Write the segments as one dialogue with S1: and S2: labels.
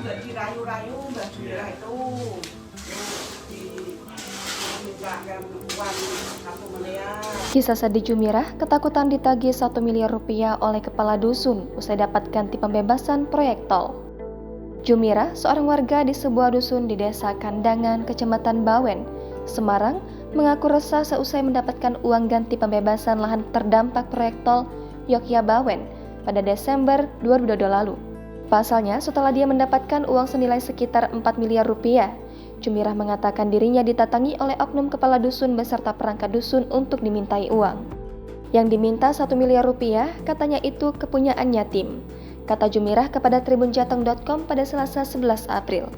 S1: juga dirayu-rayu Mbak Jumirah itu dimintakan uang 1 miliar.
S2: Kisah sedih Jumirah, ketakutan ditagih 1 miliar rupiah oleh kepala dusun usai dapat ganti pembebasan proyek tol. Jumirah, seorang warga di sebuah dusun di Desa Kandangan, Kecamatan Bawen, Semarang, mengaku resah seusai mendapatkan uang ganti pembebasan lahan terdampak proyek tol Yogyakarta-Bawen pada Desember 2022 lalu. Pasalnya, setelah dia mendapatkan uang senilai sekitar 4 miliar rupiah, Jumirah mengatakan dirinya ditatangi oleh oknum kepala dusun beserta perangkat dusun untuk dimintai uang. Yang diminta 1 miliar rupiah, katanya itu kepunyaan yatim, kata Jumirah kepada tribunjateng.com pada Selasa 11 April.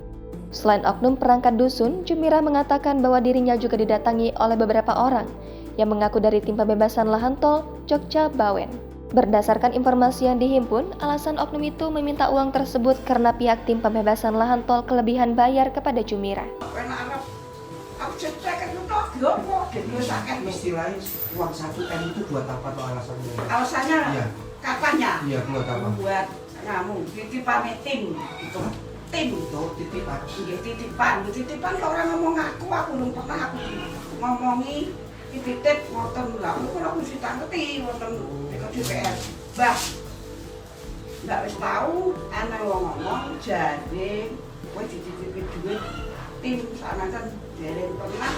S2: Selain oknum perangkat dusun, Jumirah mengatakan bahwa dirinya juga didatangi oleh beberapa orang yang mengaku dari tim pembebasan lahan tol Jogja-Bawen. Berdasarkan informasi yang dihimpun, alasan oknum itu meminta uang tersebut karena pihak tim pembebasan lahan tol kelebihan bayar kepada Jumirah.
S3: Istilahnya uang 1 M itu buat apa tuh alasannya?
S1: Alasannya
S3: Iya.
S1: katanya
S3: Iya, buat apa?
S1: buat titipan tim gitu. Tim
S3: Itu titipan.
S1: titipan kalau orang ngomong aku belum pernah aku ngomongi titip wonten lha aku mesti tangketi wonten DPR. Mbak wis tahu ana wong ngomong jadi kowe dititipi duit tim sanakan dereng pernah.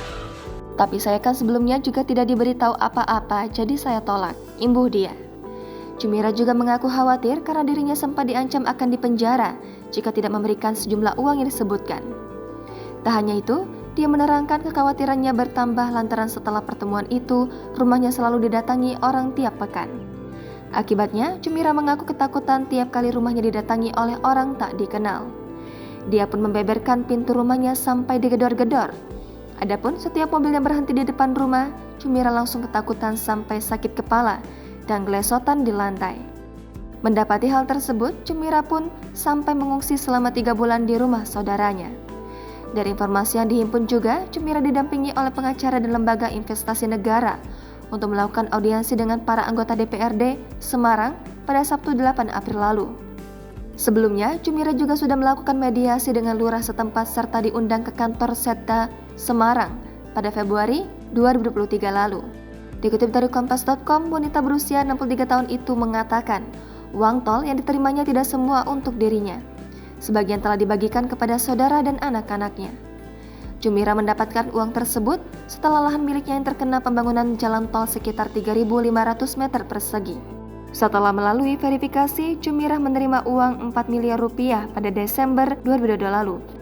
S2: Tapi saya kan sebelumnya juga tidak diberitahu apa-apa, jadi saya tolak, imbuh dia. Jumirah juga mengaku khawatir karena dirinya sempat diancam akan dipenjara jika tidak memberikan sejumlah uang yang disebutkan. Tak hanya itu, dia menerangkan kekhawatirannya bertambah lantaran setelah pertemuan itu, rumahnya selalu didatangi orang tiap pekan. Akibatnya, Jumirah mengaku ketakutan tiap kali rumahnya didatangi oleh orang tak dikenal. Dia pun membeberkan pintu rumahnya sampai digedor-gedor. Adapun setiap mobil yang berhenti di depan rumah, Jumirah langsung ketakutan sampai sakit kepala dan gelesotan di lantai. Mendapati hal tersebut, Jumirah pun sampai mengungsi selama 3 bulan di rumah saudaranya. Dari informasi yang dihimpun juga, Jumirah didampingi oleh pengacara dan lembaga investasi negara untuk melakukan audiensi dengan para anggota DPRD Semarang pada Sabtu 8 April lalu. Sebelumnya, Jumirah juga sudah melakukan mediasi dengan lurah setempat serta diundang ke kantor Setda Semarang pada Februari 2023 lalu. Dikutip dari Kompas.com, wanita berusia 63 tahun itu mengatakan uang tol yang diterimanya tidak semua untuk dirinya. Sebagian telah dibagikan kepada saudara dan anak-anaknya. Jumirah mendapatkan uang tersebut setelah lahan miliknya yang terkena pembangunan jalan tol sekitar 3.500 meter persegi. Setelah melalui verifikasi, Jumirah menerima uang 4 miliar rupiah pada Desember 2022 lalu.